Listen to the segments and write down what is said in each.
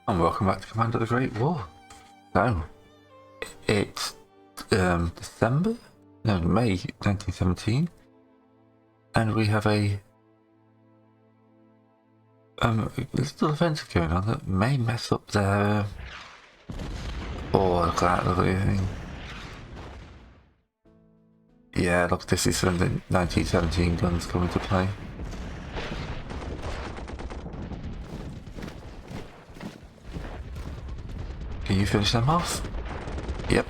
And welcome back to Command of the Great War. So, it's December? No, May 1917. And we have a little event going on that may mess up their look at that lovely thing. Yeah, look, this is when the 1917 guns come into play. Can you finish them off? Yep.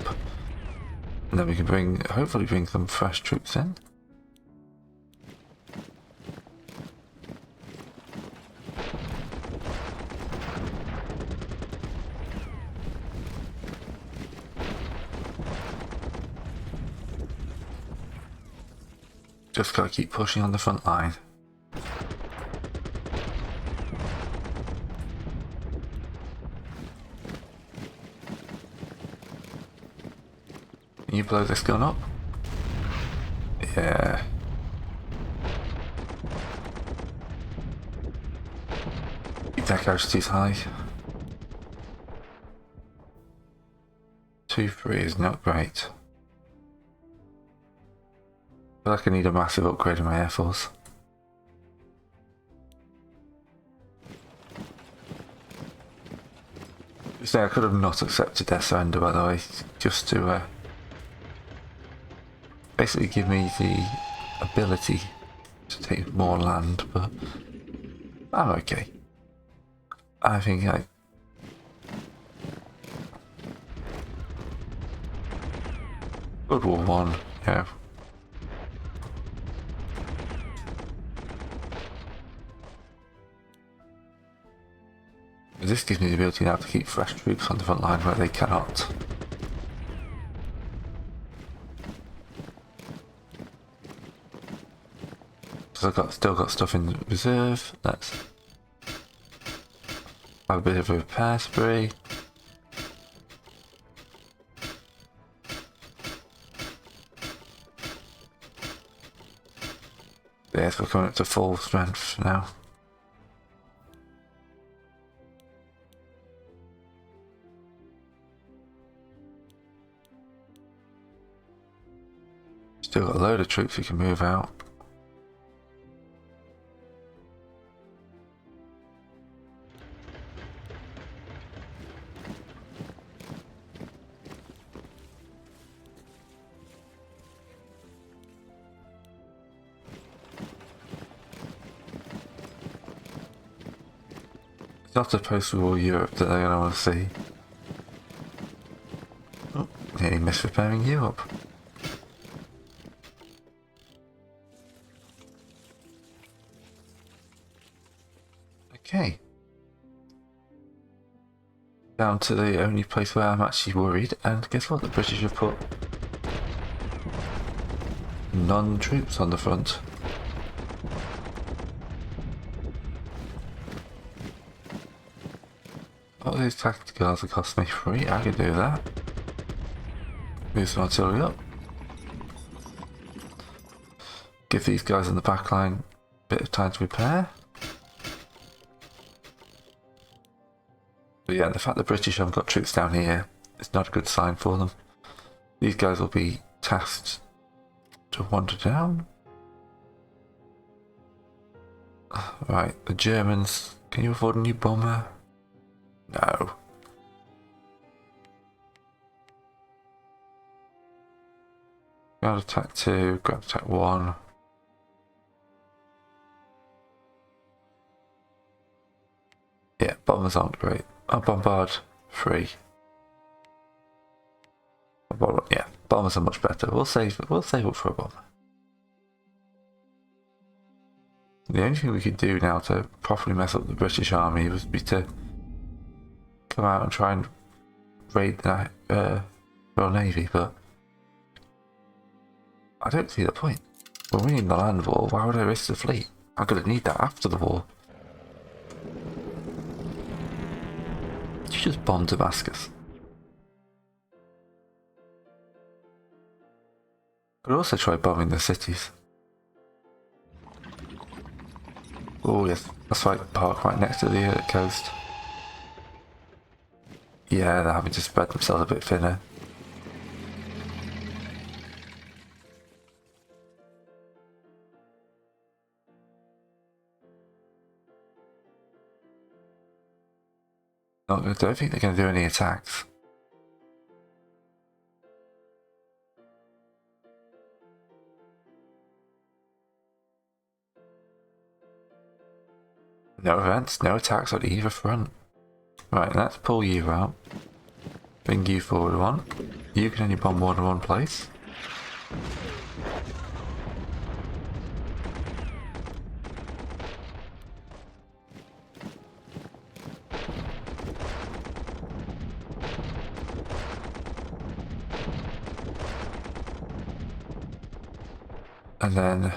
And then we can hopefully bring some fresh troops in. Just gotta keep pushing on the front line. Can you blow this gun up? Yeah. Keep that casualties high. 2-3 is not great. I feel like I need a massive upgrade in my air force. Say I could have not accepted their surrender, by the way, just to basically give me the ability to take more land, but I'm okay. I think World War One, yeah. This gives me the ability now to keep fresh troops on the front line where they cannot. So I've still got stuff in reserve. Let's have a bit of a repair spree. Yes, we're coming up to full strength now. Still got a load of troops we can move out. It's not the post-war Europe that they're going to want to see. Oh, nearly missed repairing Europe. Okay. Down to the only place where I'm actually worried, and guess what? The British have put non-troops on the front. Oh, these tacticals have cost me 3. I can do that. Move some artillery up. Give these guys on the back line a bit of time to repair. But yeah, the fact the British haven't got troops down here is not a good sign for them. These guys will be tasked to wander down. Right, the Germans, can you afford a new bomber? No. Ground attack 2, ground attack 1. Yeah, bombers aren't great. I'll bombard 3. Yeah, bombers are much better. We'll save up for a bomber. The only thing we could do now to properly mess up the British army would be to come out and try and raid the Royal Navy, but I don't see the point. We're winning the land war, why would I risk the fleet? I'm going to need that after the war. You just bomb Damascus. Could also try bombing the cities. Oh yes, that's right, park right next to the coast. Yeah, they're having to spread themselves a bit thinner. I don't think they're going to do any attacks. No events, no attacks on either front. Right, let's pull you out. Bring you forward one. You can only bomb more than one place. And then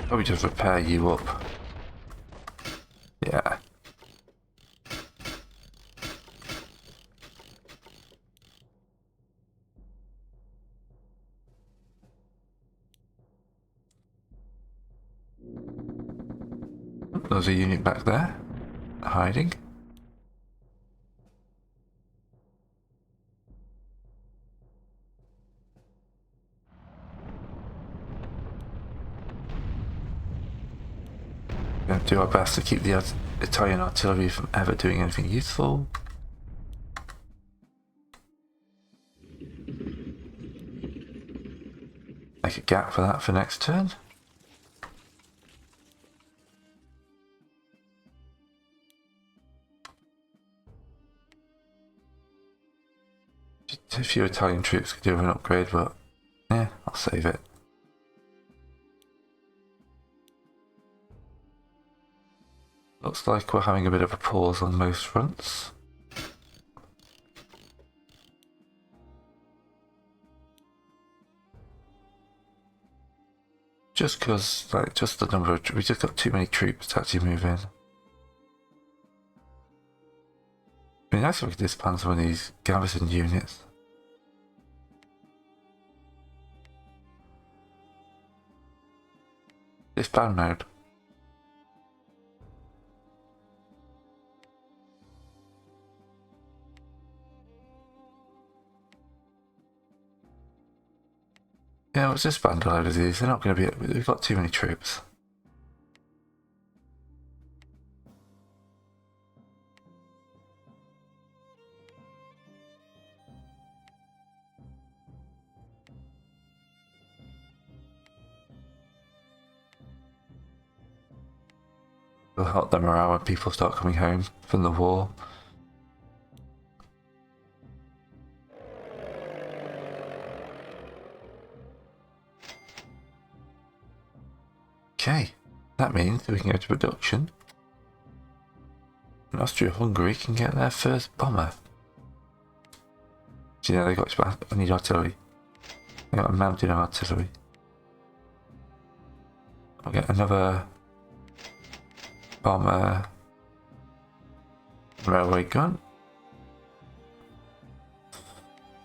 probably just repair you up. Yeah. There's a unit back there, hiding. We're going to do our best to keep the Italian artillery from ever doing anything useful. Make a gap for that for next turn. Just a few Italian troops could do with an upgrade, but yeah, I'll save it. Looks like we're having a bit of a pause on most fronts. Just because, like, just the number of... we just got too many troops to actually move in. It'd be nice if we could disband some of these garrison units. Disband mode. Yeah, let's disband a load of these. They're not going to be... we've got too many troops. We'll help them morale when people start coming home from the war. Okay, that means we can go to production. And Austria-Hungary can get their first bomber. Do you know they got... I need artillery. They got a mountain of artillery. I'll get another bomber railway gun.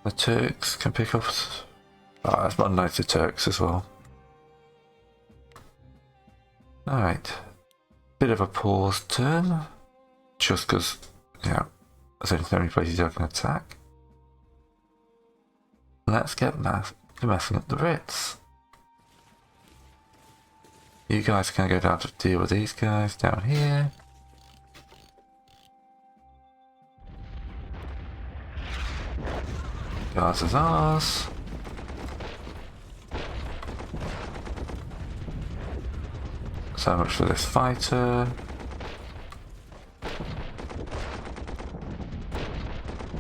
The Turks can pick up... oh, that's not nice, the Turks as well. Alright. Bit of a pause turn. Just because, you know, there's only so many places I can attack. Let's get messing up the Brits. You guys can go down to deal with these guys down here. Guards is ours. So much for this fighter.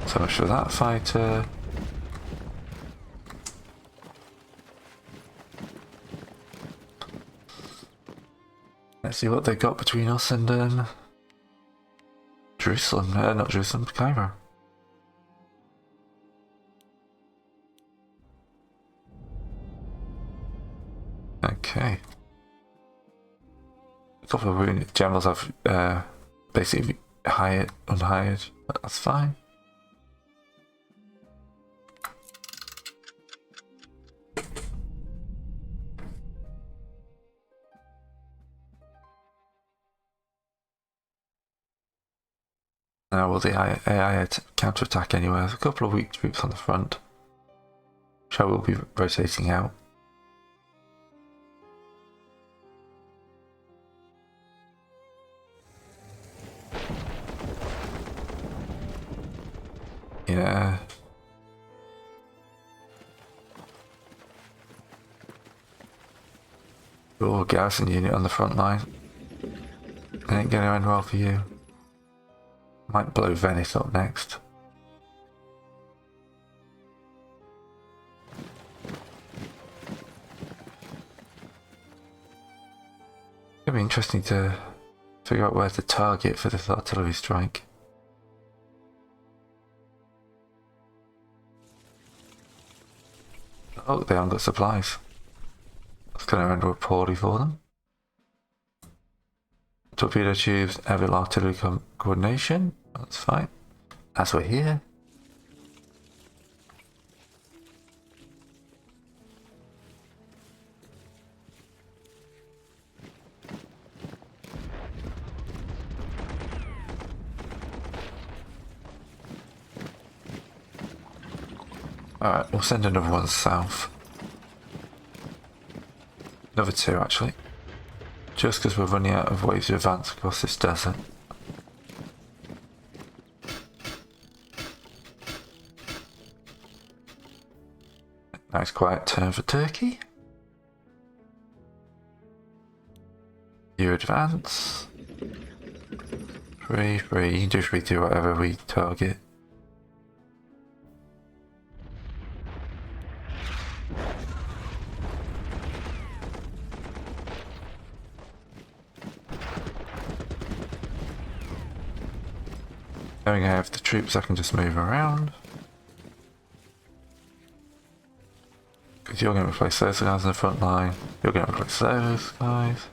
So much for that fighter. Let's see what they got between us and Jerusalem. Not Jerusalem, Cairo. Okay. A couple of wounded generals I've basically unhired, but that's fine. Now will the AI counter-attack anywhere? There's a couple of weak troops on the front, which I will be rotating out. Yeah. Oh, garrison unit on the front line. Ain't gonna end well for you. Might blow Venice up next. It'll be interesting to figure out where to target for this artillery strike. Oh, they haven't got supplies. That's going to end up poorly for them. Torpedo tubes, aerial artillery coordination. That's fine. As we're here. Alright, we'll send another one south. Another two, actually. Just because we're running out of ways to advance across this desert. Nice quiet turn for Turkey. You advance. 3-3, you can do 3-2 whatever we target. Knowing I have the troops, I can just move around. Because you're going to replace those guys in the front line. You're going to replace those guys.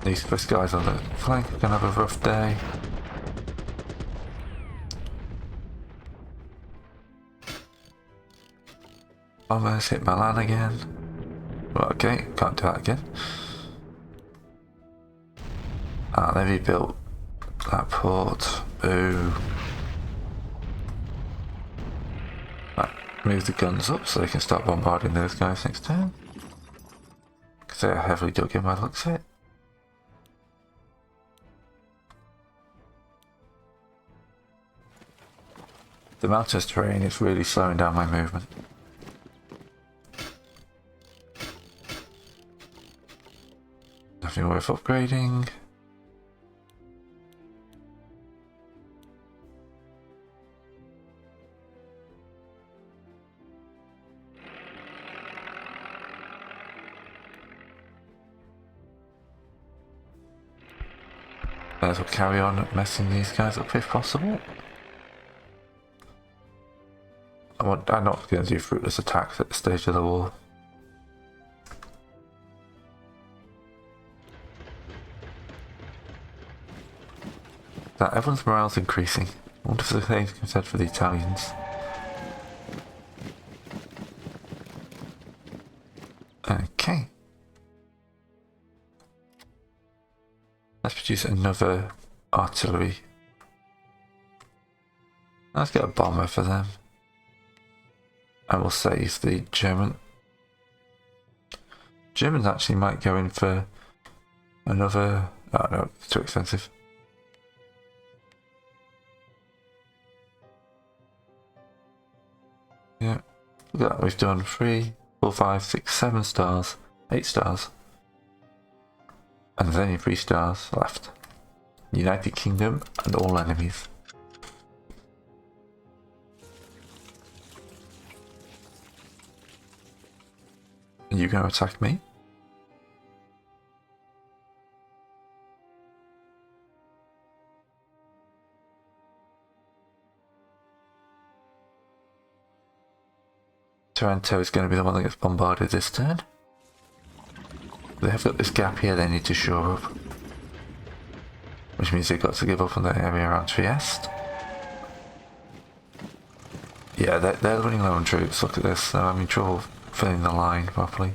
These first guys on the flank are going to have a rough day. Almost hit Milan again. Well, okay, can't do that again. Ah, they rebuilt that port. Boo. Right, move the guns up so they can start bombarding those guys next turn. Because they are heavily dug in by the looks of it. The mountainous terrain is really slowing down my movement. Nothing worth upgrading. Might as well carry on messing these guys up if possible. I'm not going to do fruitless attacks at this stage of the war. That everyone's morale's increasing. I wonder if the same can be said for the Italians. Okay. Let's produce another artillery. Let's get a bomber for them. And we'll save the German. Germans actually might go in for another... Oh no, it's too expensive. Yeah, look at that, we've done 3, 4, 5, 6, 7 stars, 8 stars. And there's only 3 stars left. United Kingdom and all enemies. Are you going to attack me? Taranto is going to be the one that gets bombarded this turn. They have got this gap here they need to shore up. which means they've got to give up on the area around Trieste. Yeah, they're running low on troops. Look at this. They're having trouble filling the line properly.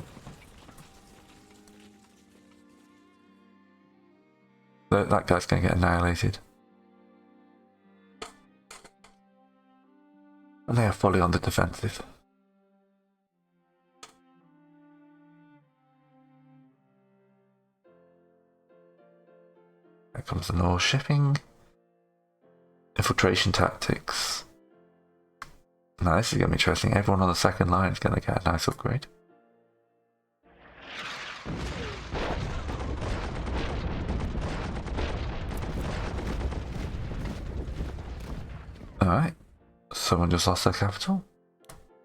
That guy's going to get annihilated. And they are fully on the defensive. There comes the Norse shipping. Infiltration tactics. Now this is going to be interesting. Everyone on the second line is going to get a nice upgrade. Alright. Someone just lost their capital.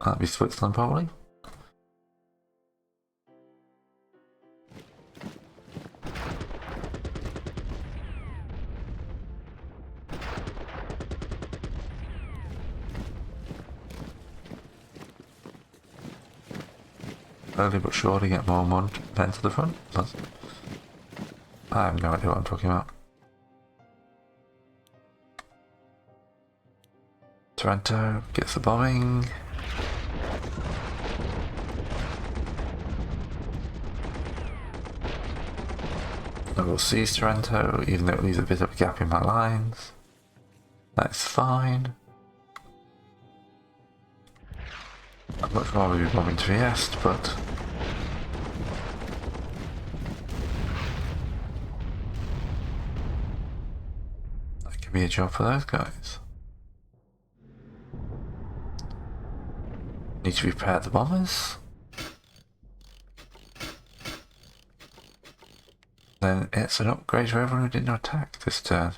That'd be Switzerland probably. Slowly but surely get more men to the front. I have no idea what I'm talking about. Taranto gets the bombing. I will seize Taranto, even though it leaves a bit of a gap in my lines. That's fine. I'd much rather be bombing Trieste, but that could be a job for those guys. Need to repair the bombers. Then it's an upgrade for everyone who didn't attack this turn.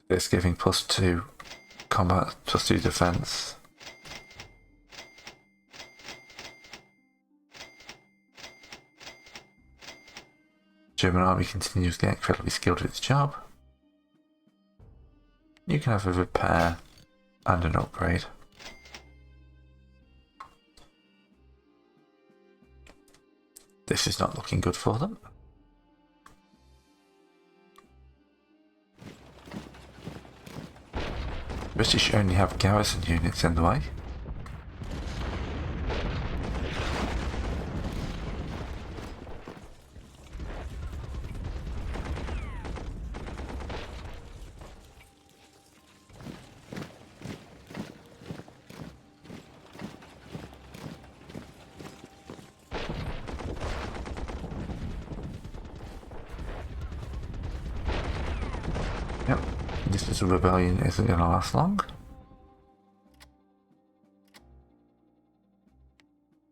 It's giving +2 combat, +2 defense. German army continues to get incredibly skilled at its job. You can have a repair and an upgrade. This is not looking good for them. British only have garrison units in the way. Yep, this little rebellion isn't going to last long.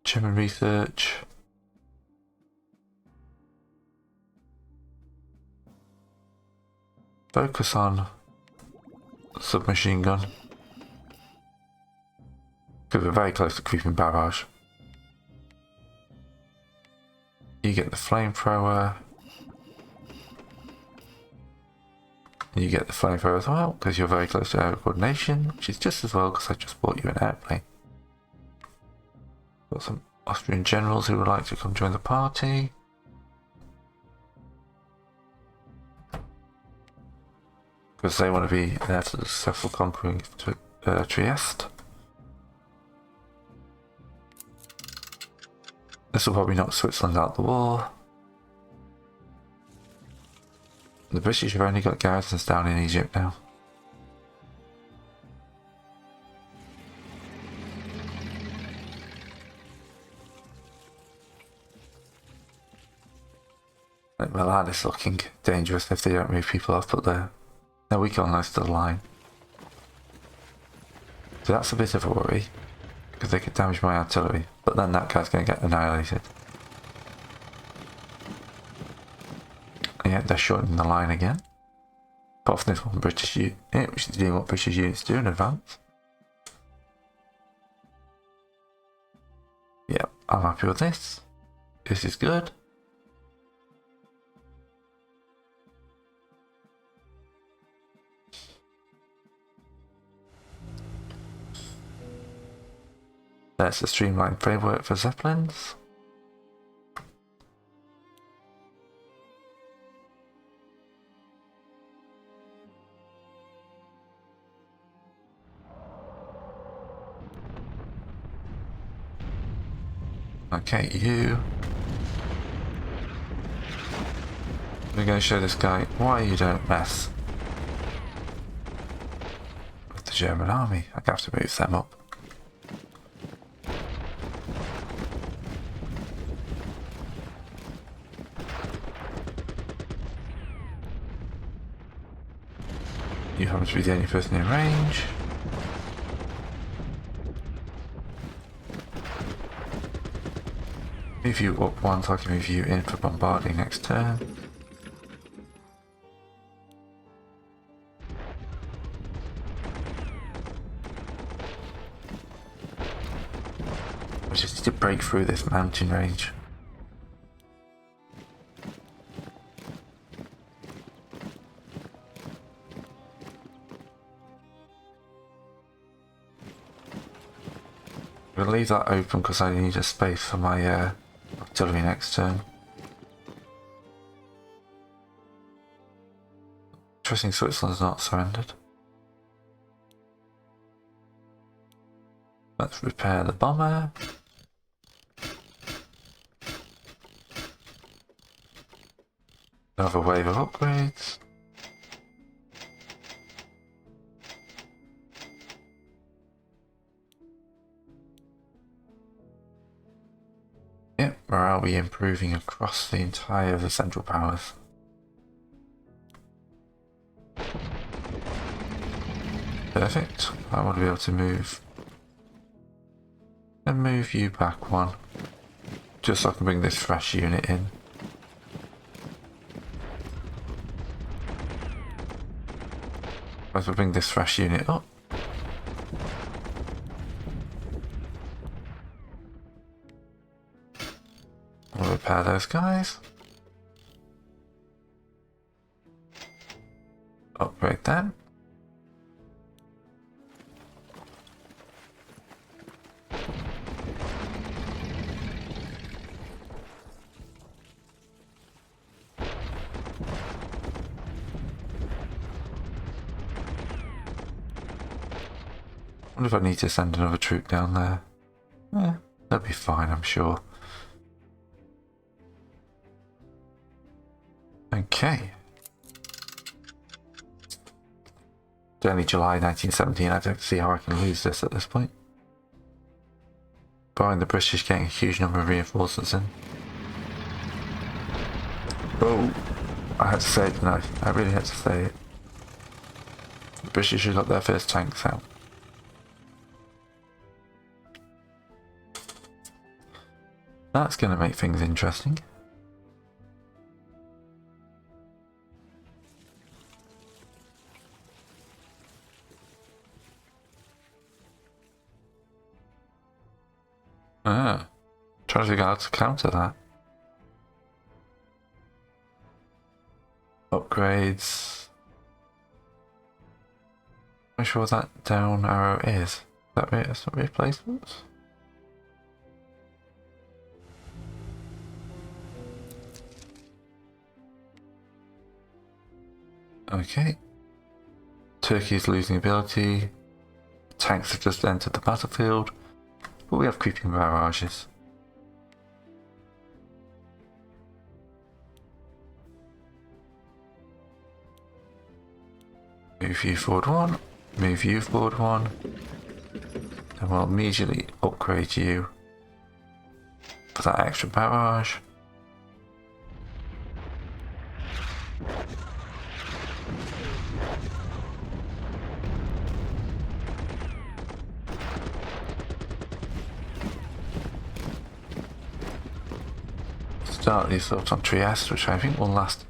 German research. Focus on submachine gun. Because we're very close to creeping barrage. You get the flamethrower. You get the flamethrower as well, because you're very close to air coordination, which is just as well because I just bought you an airplane. Got some Austrian generals who would like to come join the party. Because they want to be there for the successful conquering Trieste. This will probably knock Switzerland out of the war. The British have only got garrisons down in Egypt now. Like Milan is looking dangerous if they don't move people off, but they're weak on most of the line. So that's a bit of a worry, because they could damage my artillery, but then that guy's going to get annihilated. And yet they're shortening the line again. Apart from this one British unit, which is doing what British units do in advance. Yep, I'm happy with this. This is good. There's the streamlined framework for Zeppelins. Okay, you. We're going to show this guy why you don't mess with the German army. I have to move them up. You happen to be the only person in range. Move you up one so I can move you in for bombarding next turn. We just need to break through this mountain range. I'm going to leave that open because I need a space for my artillery next turn. Interesting, Switzerland's not surrendered. Let's repair the bomber. Another wave of upgrades. Yep, morale will be improving across the entire of the Central Powers. Perfect. I want to be able to move and move you back one, just so I can bring this fresh unit in. As we bring this fresh unit up. We'll repair those guys. Upgrade them. I wonder if I need to send another troop down there. That'll be fine, I'm sure. Okay. It's only July 1917, I don't see how I can lose this at this point. Barring the British getting a huge number of reinforcements in. Oh, I had to say it, didn't I? I really had to say it. The British have got their first tanks out. That's going to make things interesting. Trying to figure out how to counter that. Upgrades. I'm not sure what that down arrow is. That some replacements? Okay. Turkey is losing ability. Tanks have just entered the battlefield. But we have creeping barrages. Move you forward one. Move you forward one. And we'll immediately upgrade you for that extra barrage. Start the assault on Trieste, which I think will last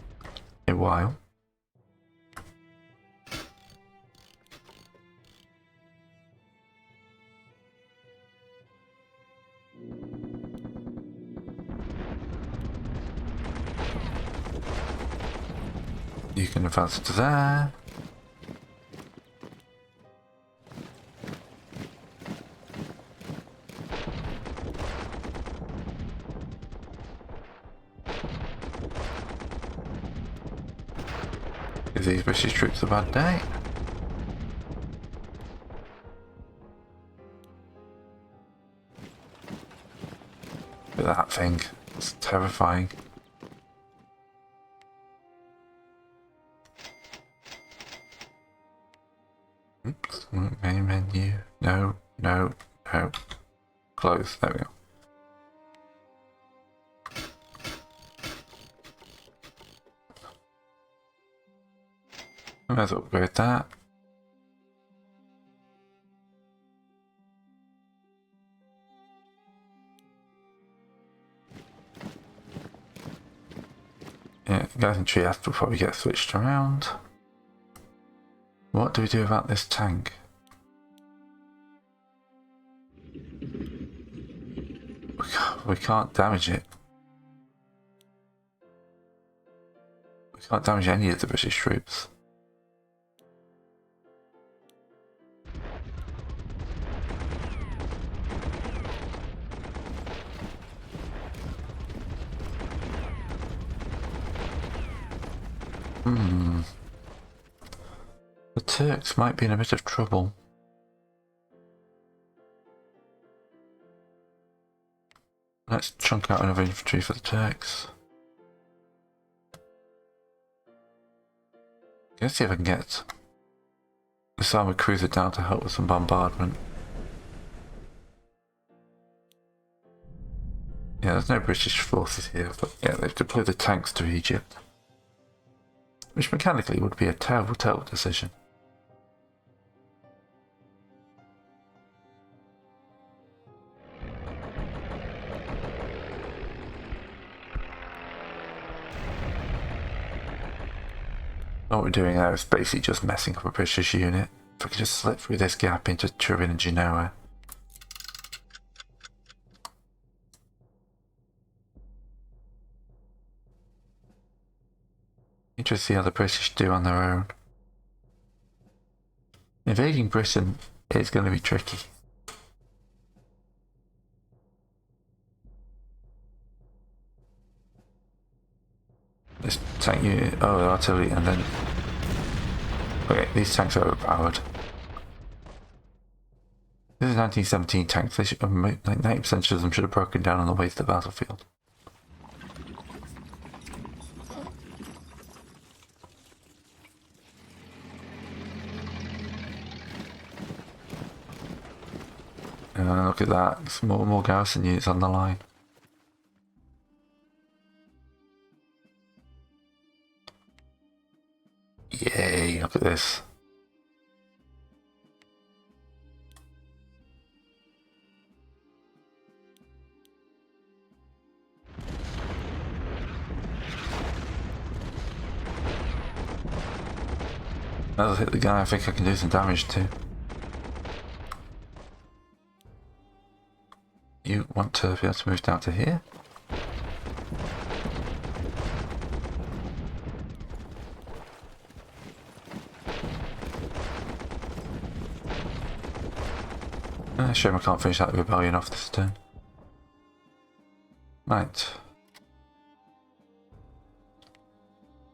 a while. You can advance to there. Give these British troops a bad day. Look at that thing. It's terrifying. Oops. Main menu. No, no, no. Close. There we go. Let's upgrade that. Yeah, guys in Trieste will probably get switched around. What do we do about this tank? We can't damage it. We can't damage any of the British troops. The Turks might be in a bit of trouble. Let's chunk out another infantry for the Turks. Let's see if I can get this armoured cruiser down to help with some bombardment. Yeah, there's no British forces here, but yeah, they've deployed the tanks to Egypt. Which mechanically would be a terrible, terrible decision. What we're doing now is basically just messing up a British unit. If I could just slip through this gap into Turin and Genoa. Interesting to see how the British do on their own. Invading Britain is going to be tricky. This tank unit, oh, artillery, and then... Okay, these tanks are overpowered. This is 1917 tanks, they should, like 90% of them should have broken down on the way to the battlefield. Look at that, some more garrison units on the line. Yay, look at this. That'll hit the guy I think I can do some damage to. You want to be able to move down to here? Shame I can't finish that rebellion off this turn. Right.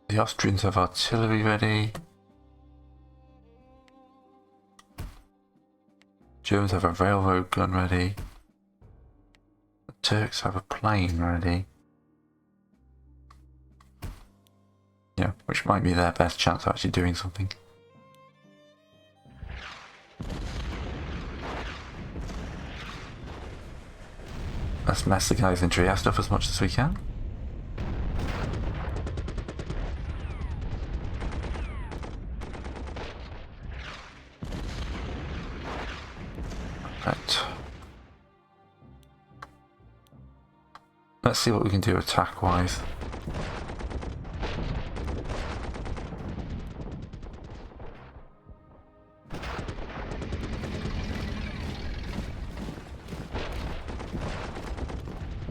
The Austrians have artillery ready. Germans have a railroad gun ready. The Turks have a plane ready. Yeah, which might be their best chance of actually doing something. Let's mess the guys in Trieste up as much as we can. Right. Let's see what we can do attack-wise.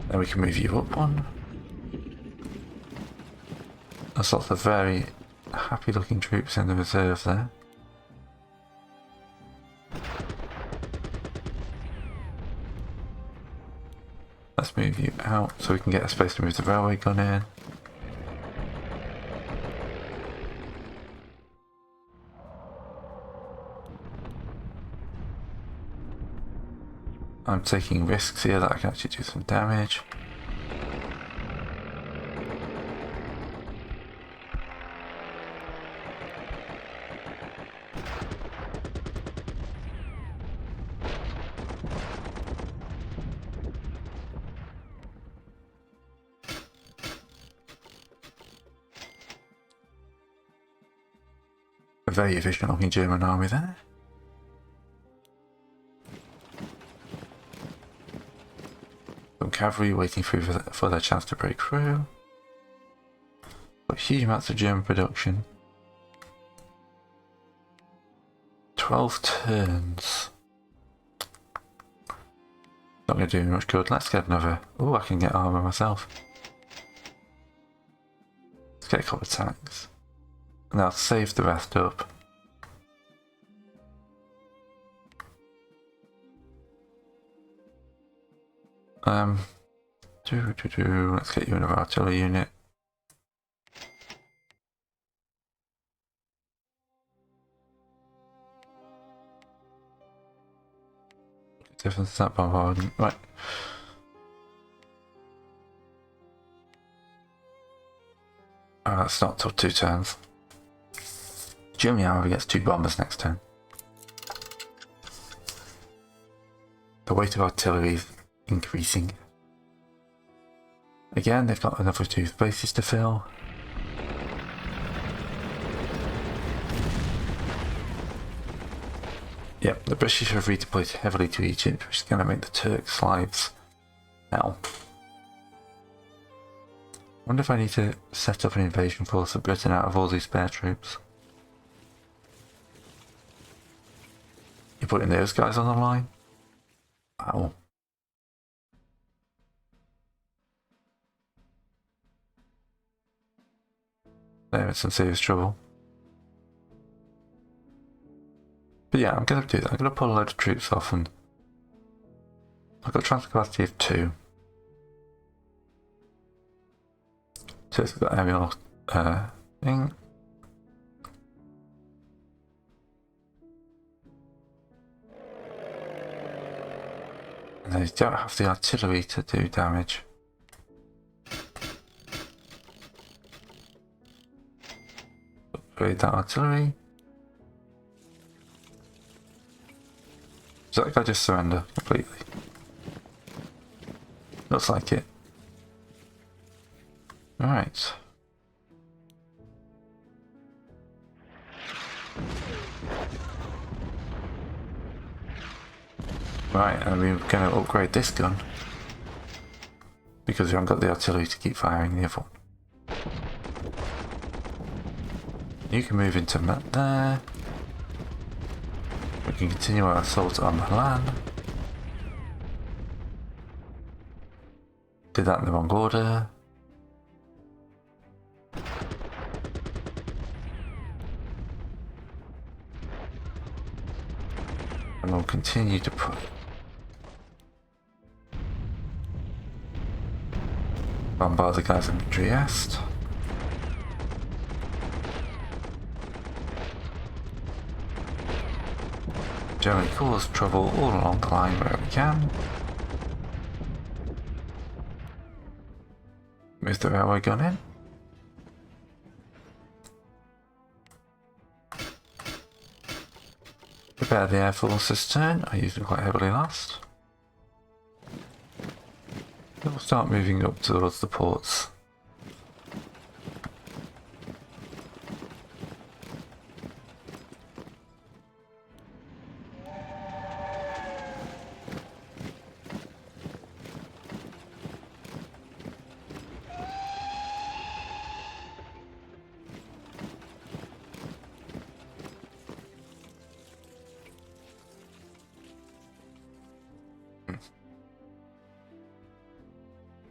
Then we can move you up one. There's lots of very happy looking troops in the reserve there. Let's move you out so we can get a space to move the railway gun in. I'm taking risks here that I can actually do some damage. A very efficient looking German army there. Some cavalry waiting for their chance to break through. Got huge amounts of German production. 12 turns. Not going to do much good. Let's get another. Oh, I can get armor myself. Let's get a couple of tanks. And I'll save the rest up. Let's get you another artillery unit. Difference is that bombardment, right? That's not till 2 turns. Germany, however, gets 2 bombers next turn. The weight of artillery is increasing. Again, they've got another 2 spaces to fill. Yep, the British have redeployed heavily to Egypt, which is going to make the Turks' lives hell. I wonder if I need to set up an invasion force of Britain out of all these spare troops. You're putting those guys on the line? Wow. They're in some serious trouble. But yeah, I'm going to do that. I'm going to pull a load of troops off, and I've got a transfer capacity of 2. So it's got aerial thing. And they don't have the artillery to do damage. Upgrade that artillery. Does that guy just surrender completely? Looks like it. Alright. Right, and we're going to upgrade this gun because we haven't got the artillery to keep firing the other one. You can move into there. We can continue our assault on Milan. Did that in the wrong order. And we'll continue to put bombard the guys in Trieste. Generally cause trouble all along the line where we can. Move the railway gun in. Prepare the air forces turn. I used them quite heavily last. We'll start moving up towards the ports.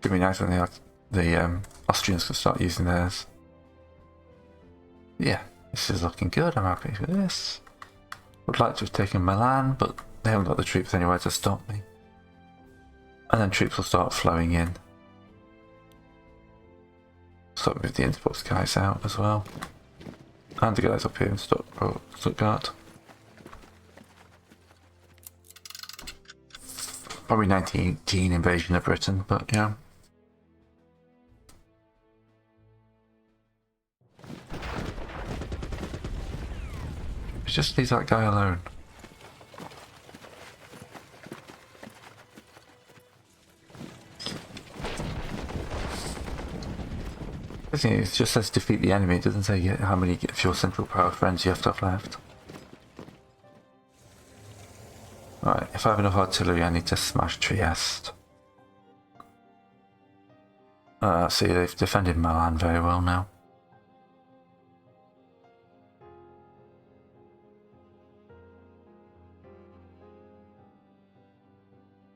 It'd be nice when the Austrians can start using theirs. Yeah, this is looking good. I'm happy with this. Would like to have taken Milan, but they haven't got the troops anywhere to stop me. And then troops will start flowing in. Start with the Innsbruck guys out as well. And the guys up here in Stuttgart. Probably 1918 invasion of Britain, but yeah. Just leave that guy alone. It just says defeat the enemy, it doesn't say how many of your central power friends you have to have left. Alright, if I have enough artillery I need to smash Trieste. See, they've defended Milan very well now.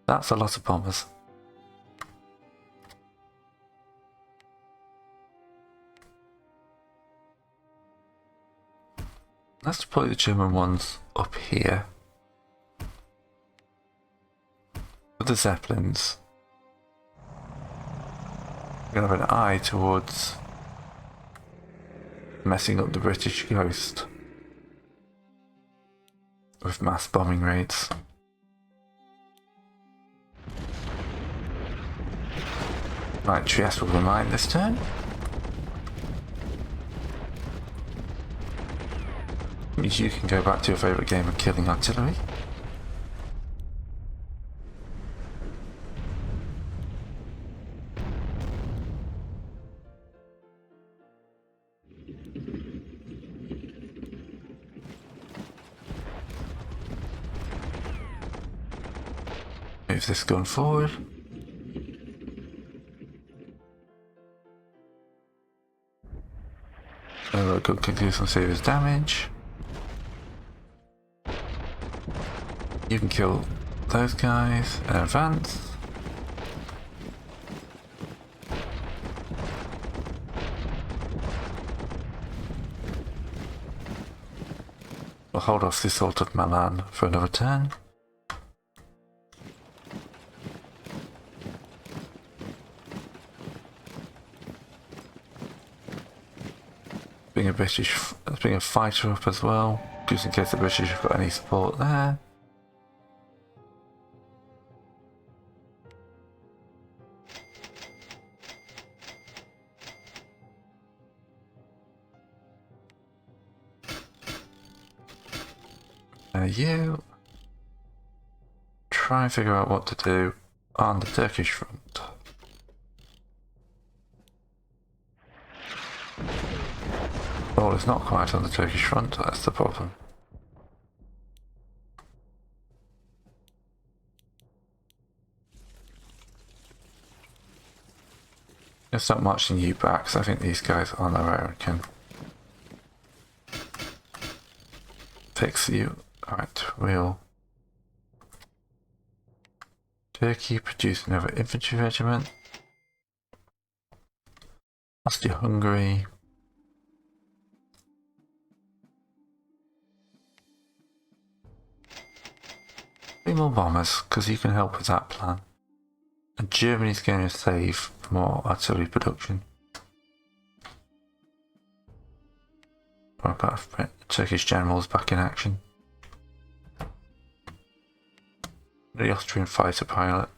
That's a lot of bombers. Let's deploy the German ones up here. With the Zeppelins. We're going to have an eye towards messing up the British coast with mass bombing raids. Right, Trieste will be mine this turn. Means you can go back to your favourite game of killing artillery. Move this gun forward. Gun can do some serious damage. You can kill those guys and advance. We'll hold off the assault of Milan for another turn. Bring a fighter up as well, just in case the British have got any support there. You try and figure out what to do on the Turkish front. Oh, it's not quite on the Turkish front, that's the problem. I'll start marching you back, because I think these guys on their own can fix you. Alright, we'll... Turkey produce another infantry regiment. Austria-Hungary. 3 more bombers, because you can help with that plan. And Germany's going to save more artillery production. I've got Turkish generals back in action. The Austrian fighter pilot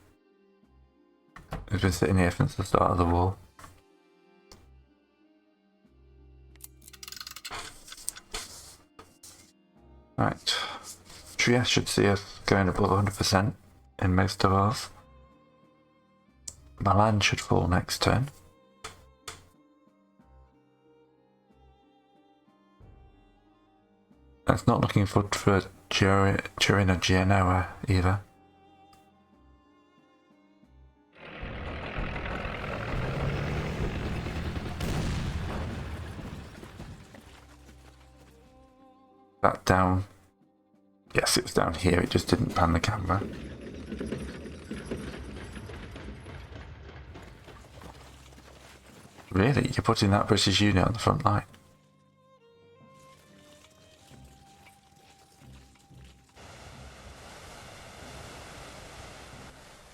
who's been sitting here since the start of the war. Right, Trieste should see us going above 100% in most of ours. Milan should fall next turn. It's not looking for Turin or Genoa either. That down. Yes, it was down here, it just didn't pan the camera. Really? You're putting that British unit on the front line?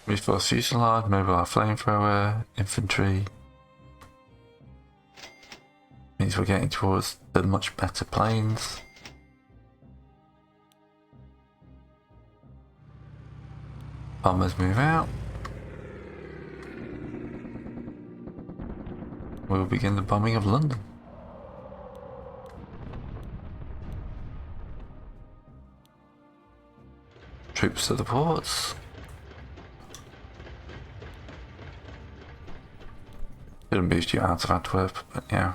Reinforced fuselage, mobile flamethrower, infantry. Means we're getting towards the much better planes. Bombers move out. We will begin the bombing of London. Troops to the ports. Didn't boost you out of Antwerp, but yeah.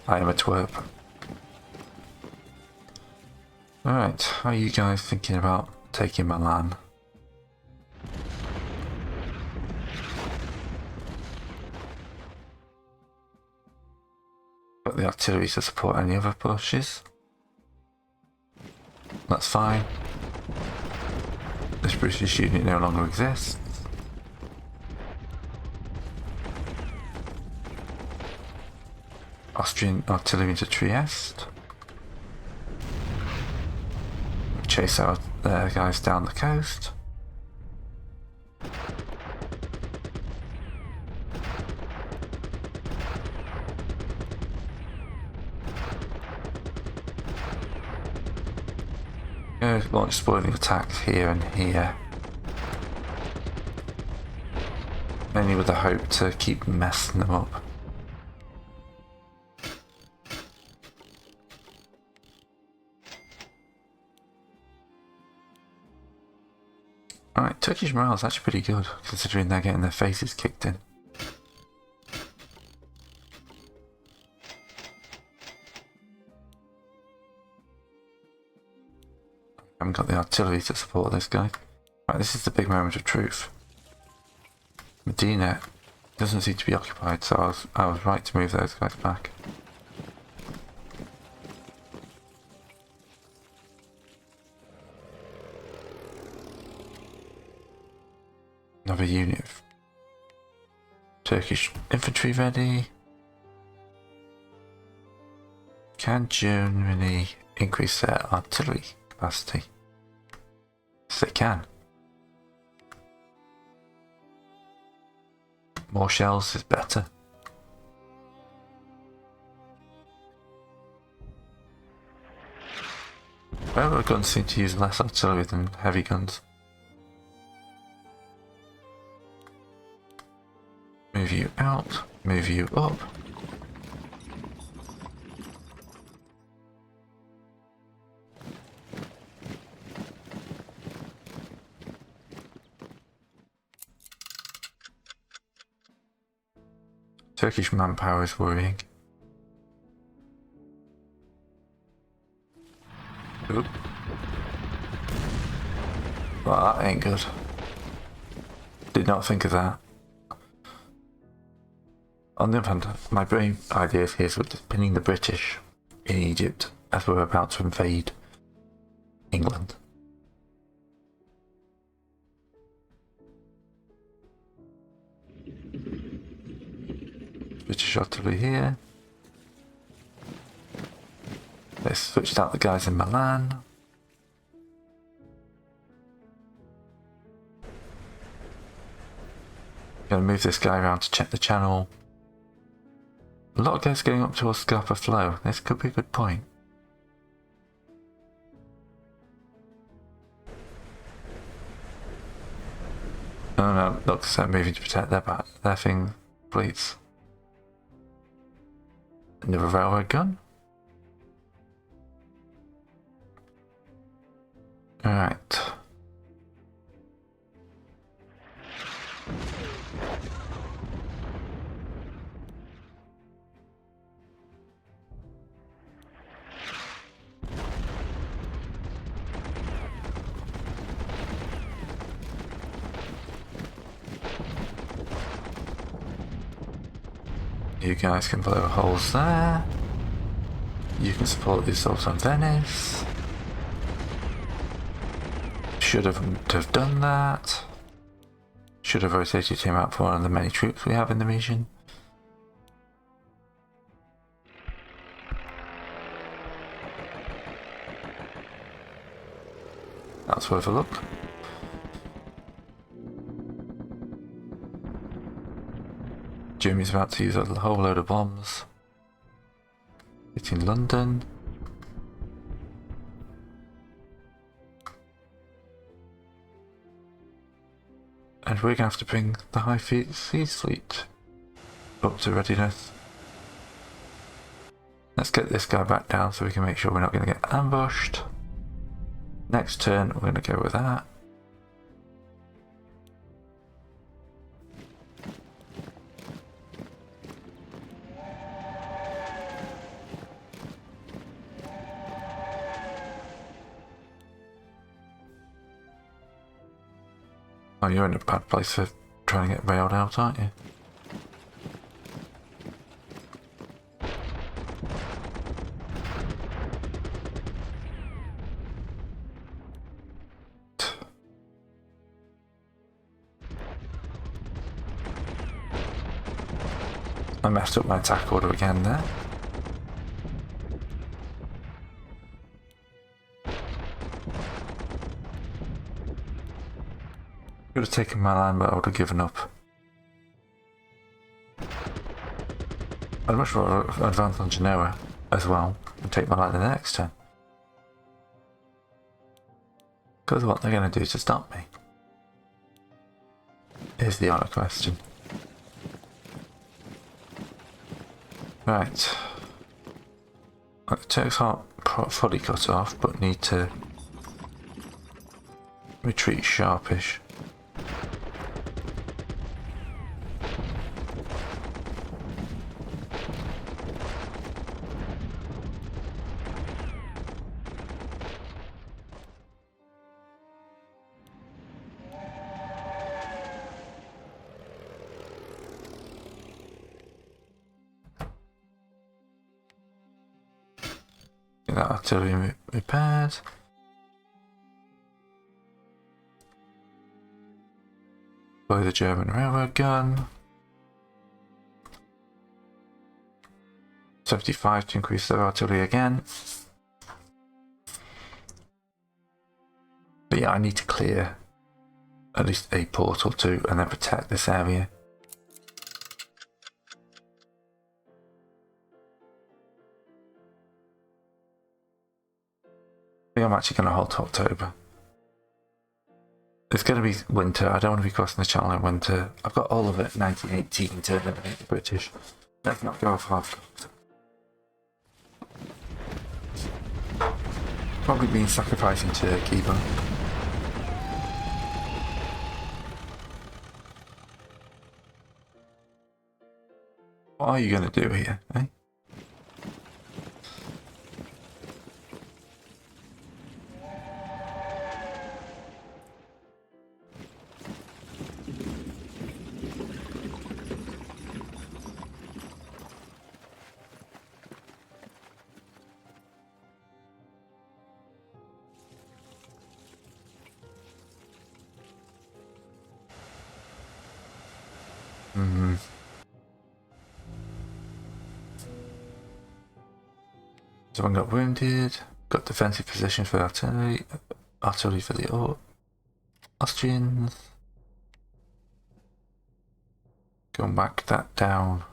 I am a twerp. Alright, how are you guys thinking about taking Milan? Got the artillery to support any other pushes. That's fine. This British unit no longer exists. Austrian artillery into Trieste. Chase our guys down the coast. Launch spoiling attacks here and here. Mainly with the hope to keep messing them up. Alright, Turkish morale is actually pretty good, considering they're getting their faces kicked in. I haven't got the artillery to support this guy. Right, this is the big moment of truth. Medina doesn't seem to be occupied, so I was right to move those guys back. Another unit of Turkish infantry ready. Can Germany increase their artillery capacity? Yes, they can. More shells is better. Railroad guns seem to use less artillery than heavy guns. Move you out, move you up. Turkish manpower is worrying. Oop. Well, that ain't good. Did not think of that. On the other hand, my brain idea here is with pinning the British in Egypt as we're about to invade England. British artillery here. Let's switch out the guys in Milan. Gonna move this guy around to check the channel. A lot of guys going up towards Scapa Flow. This could be a good point. Oh no, looks like they're moving to protect their fleets. Another railroad gun. Alright. You guys can blow holes there. You can support the assault on Venice. Should have done that. Should have rotated him out for one of the many troops we have in the region. That's worth a look. Germany's about to use a whole load of bombs. Hitting London. And we're going to have to bring the High Seas Fleet up to readiness. Let's get this guy back down so we can make sure we're not going to get ambushed. Next turn, we're going to go with that. Oh, you're in a bad place for trying to get railed out, aren't you? I messed up my attack order again there. Could have taken my land, but I would have given up. I'd much rather advance on Genoa as well and take my land in the next turn. Because what they're going to do to stop me is the honor question. Right. The Turks aren't fully cut off, but need to retreat sharpish. Get that artillery repaired. Deploy the German railroad gun. 75 to increase their artillery again. But yeah, I need to clear at least a port or two and then protect this area. I think I'm actually going to hold to October. It's going to be winter. I don't want to be crossing the channel in winter. I've got all of it 1918 to eliminate the British. Let's not go off half. Probably been sacrificing Turkey, but what are you going to do here, eh? Someone got wounded, got defensive position for artillery, artillery for the Austrians. Go and whack that down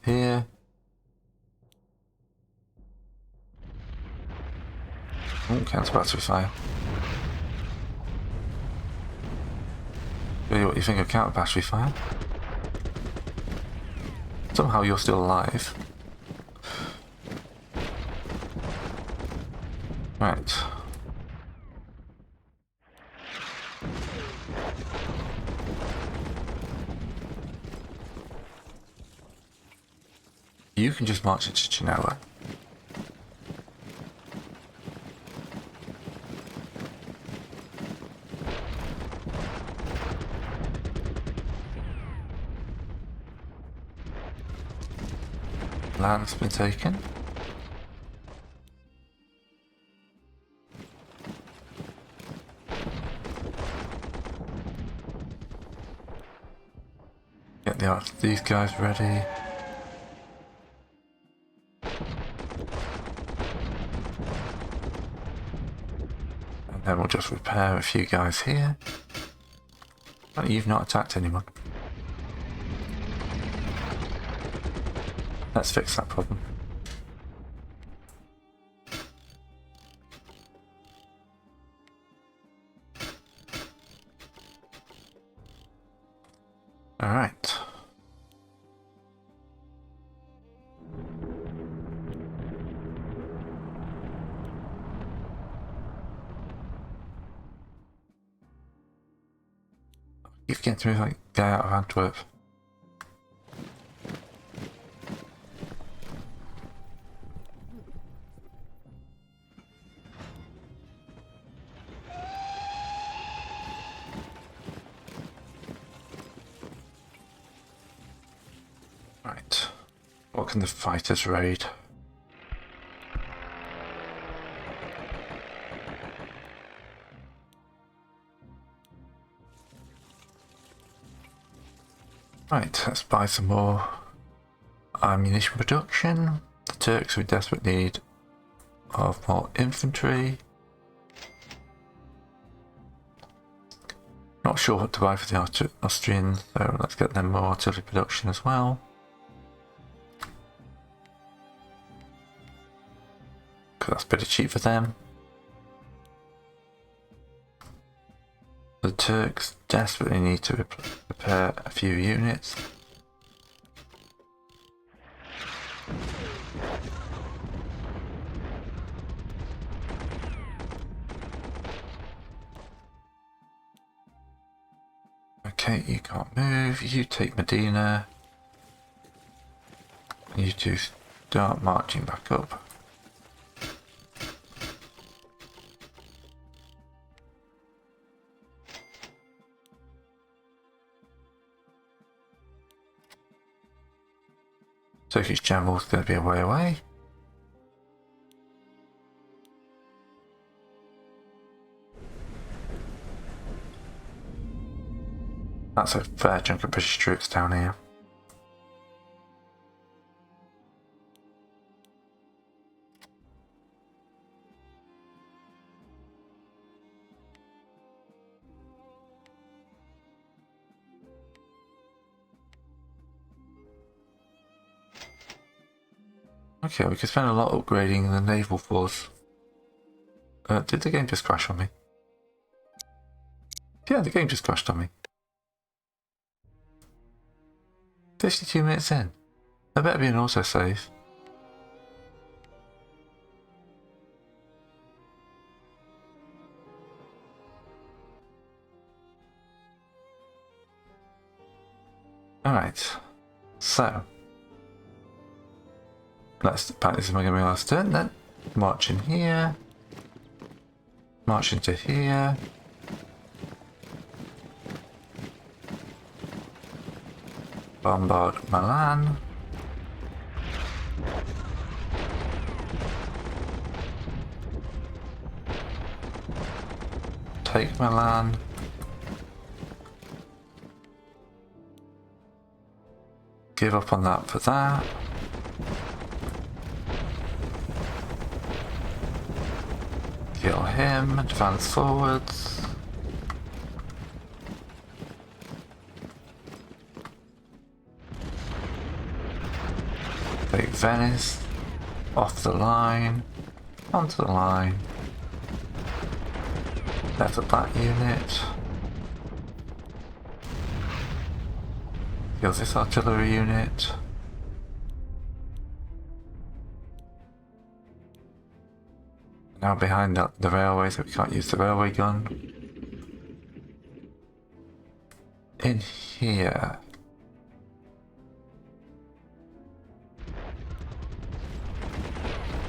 here. Oh, counter battery fire. Really, what you think of counter battery fire? Somehow you're still alive. Right. You can just march into Genoa. Land's been taken. Get these guys ready. And then we'll just repair a few guys here. Oh, you've not attacked anyone. Let's fix that problem. Alright. Keep getting through like guy out of Antwerp. Right. What can the fighters raid? Right, let's buy some more ammunition production. The Turks are in desperate need of more infantry. Not sure what to buy for the Austrians, so let's get them more artillery production as well. Because that's pretty cheap for them. The Turks desperately need to repair a few units. Okay, you can't move. You take Medina. You two start marching back up. Turkish general's going to be away. That's a fair chunk of British troops down here. Okay, we could spend a lot upgrading the naval force. Did the game just crash on me? Yeah, the game just crashed on me. 52 minutes in. There better be an autosave. Alright, so let's apparently this is going to be my last turn then. March in here. March into here. Bombard Milan. Take Milan. Give up on that for that. Kill him, advance forwards. Take Venice, off the line, onto the line. Left up that unit. Kill this artillery unit. Now behind the railway, so we can't use the railway gun. In here.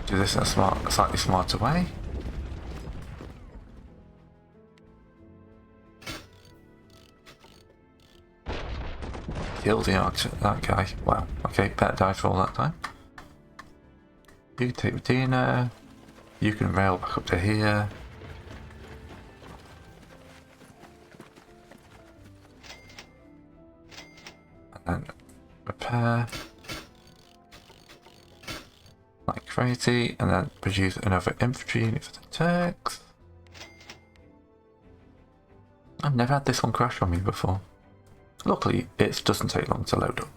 Do this in a slightly smarter way. Kill that guy. Wow. Okay, better die for all that time. You can take Medina. You can rail back up to here. And then repair. Like crazy. And then produce another infantry unit for the Turks. I've never had this one crash on me before. Luckily, it doesn't take long to load up.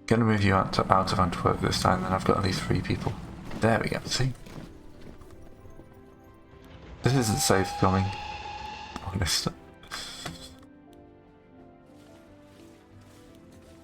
Gonna move you out of Antwerp this time, then I've got at least 3 people. There we go, see? This isn't safe filming. Honest.